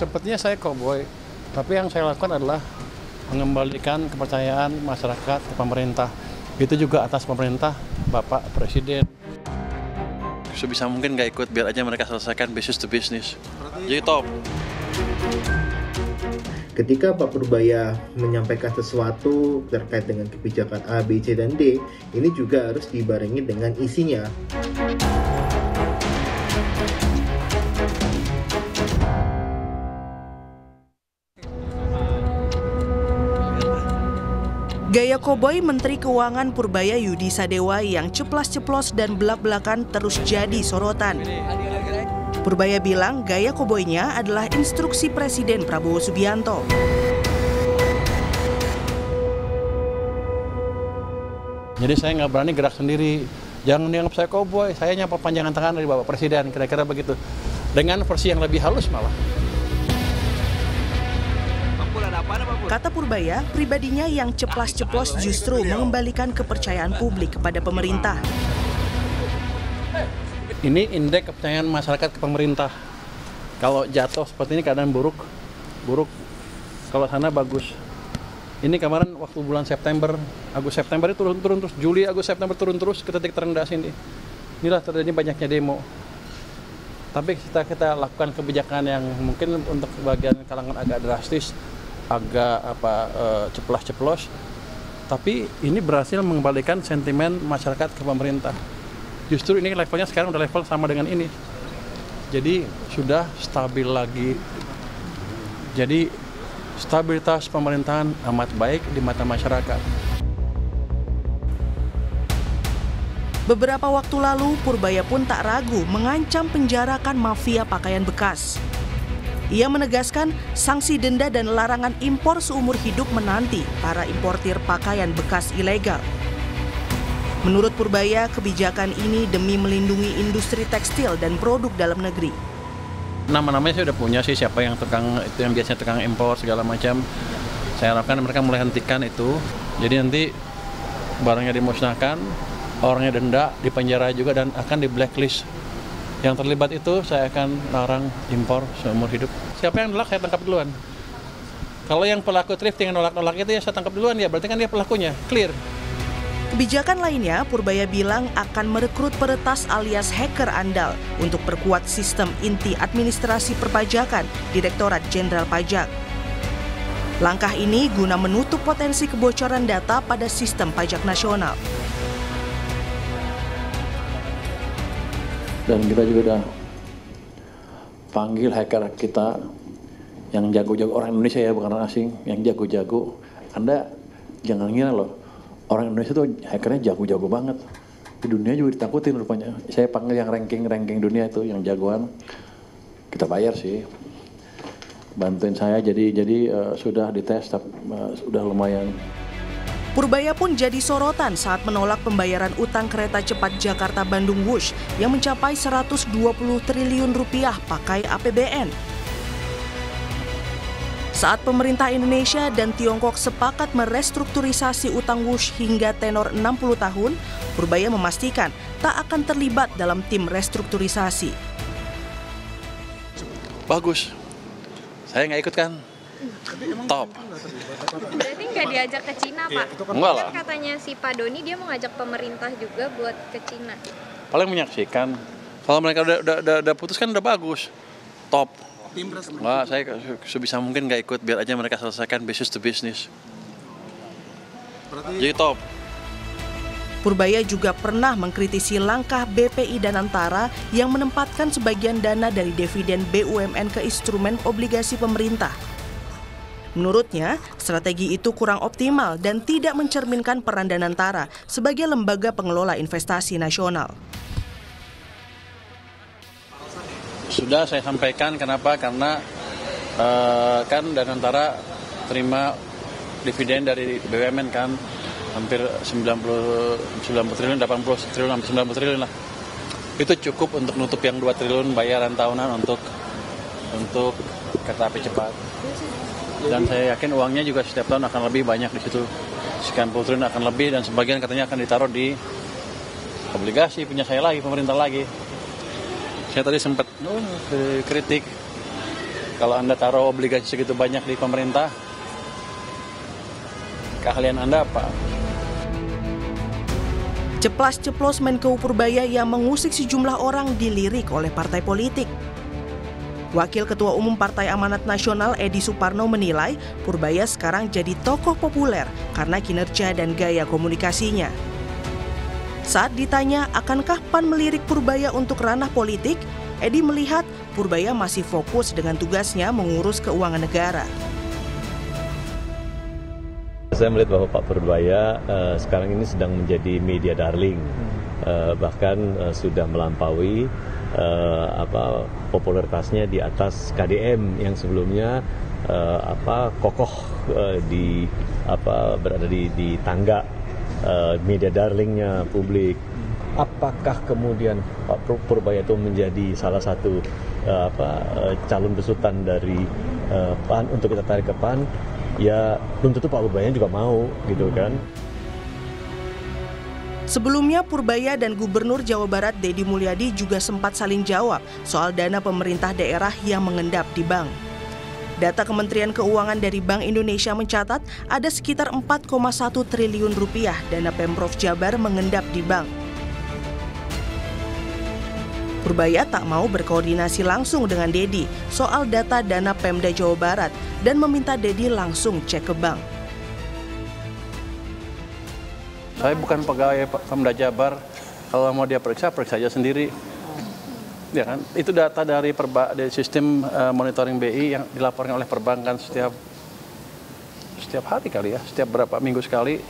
Sepertinya saya cowboy, tapi yang saya lakukan adalah mengembalikan kepercayaan masyarakat ke pemerintah. Itu juga atas pemerintah Bapak Presiden. Sebisa mungkin nggak ikut, biar aja mereka selesaikan business to business. Jadi top. Ketika Pak Purbaya menyampaikan sesuatu terkait dengan kebijakan A, B, C, dan D, ini juga harus dibarengi dengan isinya. Gaya koboi Menteri Keuangan Purbaya Yudi Sadewa yang ceplas-ceplos dan belak-belakan terus jadi sorotan. Purbaya bilang gaya koboinya adalah instruksi Presiden Prabowo Subianto. Jadi saya nggak berani gerak sendiri. Jangan dianggap saya koboi, saya hanya perpanjangan tangan dari Bapak Presiden, kira-kira begitu. Dengan versi yang lebih halus malah. Kata Purbaya, pribadinya yang ceplas-ceplos justru mengembalikan kepercayaan publik kepada pemerintah. Ini indeks kepercayaan masyarakat ke pemerintah. Kalau jatuh seperti ini keadaan buruk. Kalau sana bagus. Ini kemarin waktu bulan September, Agustus September itu turun terus, Juli, Agustus September turun terus ke titik terendah sini. Inilah terjadi banyaknya demo. Tapi kita lakukan kebijakan yang mungkin untuk bagian kalangan agak drastis, agak ceplas-ceplos, tapi ini berhasil mengembalikan sentimen masyarakat ke pemerintah. Justru ini levelnya sekarang udah level sama dengan ini, jadi sudah stabil lagi. Jadi stabilitas pemerintahan amat baik di mata masyarakat. Beberapa waktu lalu, Purbaya pun tak ragu mengancam penjarakan mafia pakaian bekas. Ia menegaskan sanksi denda dan larangan impor seumur hidup menanti para importir pakaian bekas ilegal. Menurut Purbaya, kebijakan ini demi melindungi industri tekstil dan produk dalam negeri. Nama-namanya saya udah punya sih, siapa yang biasanya tukang impor segala macam. Saya harapkan mereka mulai hentikan itu. Jadi nanti barangnya dimusnahkan, orangnya denda, dipenjara juga, dan akan di blacklist. Yang terlibat itu saya akan larang impor seumur hidup. Siapa yang nolak saya tangkap duluan. Kalau yang pelaku thrifting yang nolak-nolak itu ya saya tangkap duluan ya, berarti kan dia pelakunya, clear. Kebijakan lainnya, Purbaya bilang akan merekrut peretas alias hacker andal untuk perkuat sistem inti administrasi perpajakan Direktorat Jenderal Pajak. Langkah ini guna menutup potensi kebocoran data pada sistem pajak nasional. Dan kita juga udah panggil hacker kita yang jago-jago, orang Indonesia ya, bukan orang asing, yang jago-jago. Anda jangan ngira loh, orang Indonesia tuh hackernya jago-jago banget. Di dunia juga ditakutin rupanya. Saya panggil yang ranking dunia itu, yang jagoan. Kita bayar sih, bantuin saya. Jadi sudah dites, sudah lumayan. Purbaya pun jadi sorotan saat menolak pembayaran utang kereta cepat Jakarta-Bandung Wush yang mencapai 120 triliun rupiah pakai APBN. Saat pemerintah Indonesia dan Tiongkok sepakat merestrukturisasi utang Wush hingga tenor 60 tahun, Purbaya memastikan tak akan terlibat dalam tim restrukturisasi. Bagus, saya nggak ikut kan? Top. Berarti nggak diajak ke Cina, Pak? Enggak lah. Kan katanya si Pak Doni dia mau ngajak pemerintah juga buat ke Cina. Paling menyaksikan. Kalau mereka udah putus kan udah bagus. Top. Enggak, saya sebisa mungkin nggak ikut, biar aja mereka selesaikan business to business. Jadi top. Purbaya juga pernah mengkritisi langkah BPI dan Antara yang menempatkan sebagian dana dari dividen BUMN ke instrumen obligasi pemerintah. Menurutnya, strategi itu kurang optimal dan tidak mencerminkan peran Danantara sebagai lembaga pengelola investasi nasional. Sudah saya sampaikan kenapa, karena kan Danantara terima dividen dari BUMN kan, hampir 90 triliun, 80 triliun, hampir 90 triliun lah. Itu cukup untuk nutup yang 2 triliun bayaran tahunan untuk kereta api cepat. Dan saya yakin uangnya juga setiap tahun akan lebih banyak di situ. Sekian puluh triliun akan lebih, dan sebagian katanya akan ditaruh di obligasi punya saya lagi, pemerintah lagi. Saya tadi sempat kritik Kalau Anda taruh obligasi segitu banyak di pemerintah, keahlian Anda apa? Ceplas-ceplos Menko Purbaya yang mengusik sejumlah orang dilirik oleh partai politik. Wakil Ketua Umum Partai Amanat Nasional Edi Suparno menilai Purbaya sekarang jadi tokoh populer karena kinerja dan gaya komunikasinya. Saat ditanya akankah PAN melirik Purbaya untuk ranah politik, Edi melihat Purbaya masih fokus dengan tugasnya mengurus keuangan negara. Saya melihat bahwa Pak Purbaya sekarang ini sedang menjadi media darling, bahkan sudah melampaui popularitasnya di atas KDM yang sebelumnya kokoh berada di tangga media darlingnya publik. Apakah kemudian Pak Purbaya itu menjadi salah satu calon besutan dari PAN untuk kita tarik ke PAN? Ya belum tentu Pak Purbaya juga mau gitu kan. Sebelumnya Purbaya dan Gubernur Jawa Barat Deddy Mulyadi juga sempat saling jawab soal dana pemerintah daerah yang mengendap di bank. Data Kementerian Keuangan dari Bank Indonesia mencatat ada sekitar 4,1 triliun rupiah dana Pemprov Jabar mengendap di bank. Purbaya tak mau berkoordinasi langsung dengan Deddy soal data dana Pemda Jawa Barat dan meminta Deddy langsung cek ke bank. Saya bukan pegawai Pemda Jabar, kalau mau dia periksa aja sendiri. Ya kan? Itu data dari sistem monitoring BI yang dilaporkan oleh perbankan setiap hari kali ya, setiap berapa minggu sekali.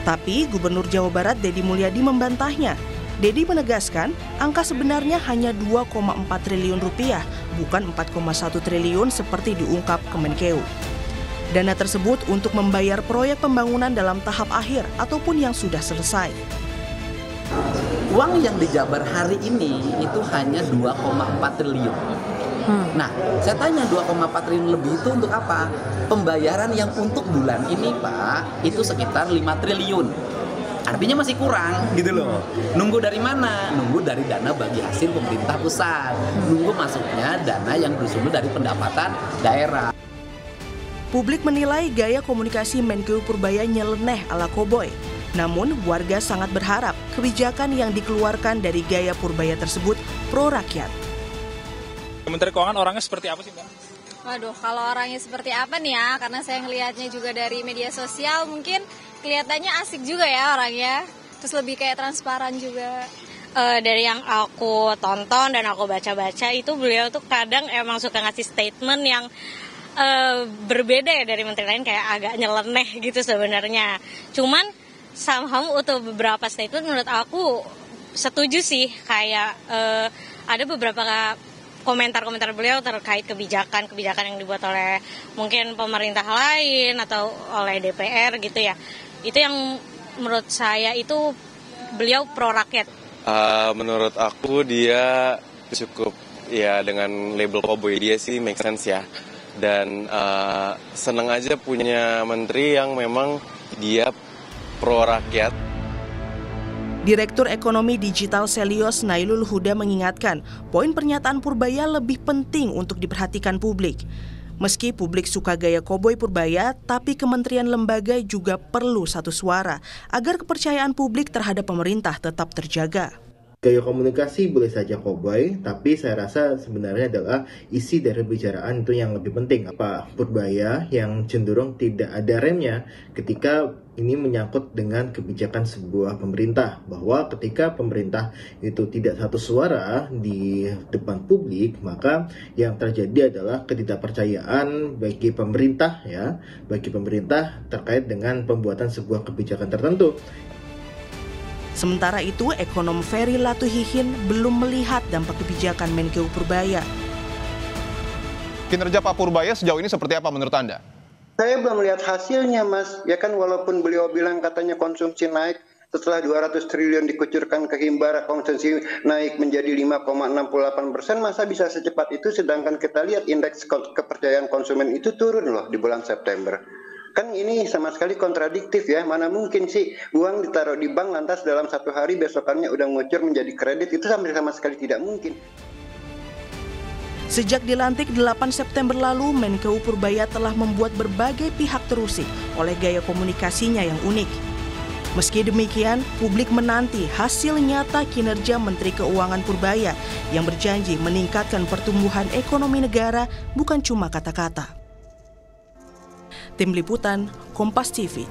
Tapi Gubernur Jawa Barat Deddy Mulyadi membantahnya. Deddy menegaskan angka sebenarnya hanya 2,4 triliun rupiah, bukan 4,1 triliun seperti diungkap Kemenkeu. Dana tersebut untuk membayar proyek pembangunan dalam tahap akhir ataupun yang sudah selesai. Uang yang dijabar hari ini itu hanya 2,4 triliun. Nah, saya tanya 2,4 triliun lebih itu untuk apa? Pembayaran yang untuk bulan ini, Pak, itu sekitar 5 triliun. Artinya masih kurang gitu loh. Nunggu dari mana? Nunggu dari dana bagi hasil pemerintah pusat. Nunggu masuknya dana yang bersumber dari pendapatan daerah. Publik menilai gaya komunikasi Menko Purbaya nyeleneh ala koboi. Namun warga sangat berharap kebijakan yang dikeluarkan dari gaya Purbaya tersebut pro rakyat. Menteri Keuangan orangnya seperti apa sih, Mbak? Waduh, kalau orangnya seperti apa nih ya? Karena saya ngelihatnya juga dari media sosial, mungkin kelihatannya asik juga ya orangnya. Terus lebih kayak transparan juga. Dari yang aku tonton dan aku baca-baca itu beliau tuh kadang emang suka ngasih statement yang berbeda ya dari menteri lain, kayak agak nyeleneh gitu sebenarnya. Cuman somehow untuk beberapa statement menurut aku setuju sih, kayak ada beberapa komentar-komentar beliau terkait kebijakan yang dibuat oleh mungkin pemerintah lain atau oleh DPR gitu ya. Itu yang menurut saya itu beliau pro rakyat. Menurut aku dia cukup ya dengan label cowboy dia sih make sense ya. Dan seneng aja punya menteri yang memang dia pro rakyat. Direktur Ekonomi Digital Selios Nailul Huda mengingatkan, poin pernyataan Purbaya lebih penting untuk diperhatikan publik. Meski publik suka gaya koboi Purbaya, tapi kementerian lembaga juga perlu satu suara agar kepercayaan publik terhadap pemerintah tetap terjaga. Gaya komunikasi boleh saja koboi, tapi saya rasa sebenarnya adalah isi dari pembicaraan itu yang lebih penting. Pak Purbaya yang cenderung tidak ada remnya ketika ini menyangkut dengan kebijakan sebuah pemerintah, bahwa ketika pemerintah itu tidak satu suara di depan publik, maka yang terjadi adalah ketidakpercayaan bagi pemerintah terkait dengan pembuatan sebuah kebijakan tertentu. Sementara itu, ekonom Ferry Latuhihin belum melihat dampak kebijakan Menko Purbaya. Kinerja Pak Purbaya sejauh ini seperti apa menurut Anda? Saya belum melihat hasilnya, Mas. Ya kan walaupun beliau bilang katanya konsumsi naik, setelah 200 triliun dikucurkan ke Himbara, konsumsi naik menjadi 5,68%, masa bisa secepat itu, sedangkan kita lihat indeks kepercayaan konsumen itu turun loh di bulan September. Kan ini sama sekali kontradiktif ya, mana mungkin sih uang ditaruh di bank lantas dalam satu hari besokannya udah ngucur menjadi kredit, itu sama sekali tidak mungkin. Sejak dilantik 8 September lalu, Menkeu Purbaya telah membuat berbagai pihak terusik oleh gaya komunikasinya yang unik. Meski demikian, publik menanti hasil nyata kinerja Menteri Keuangan Purbaya yang berjanji meningkatkan pertumbuhan ekonomi negara, bukan cuma kata-kata. Tim Liputan, Kompas TV.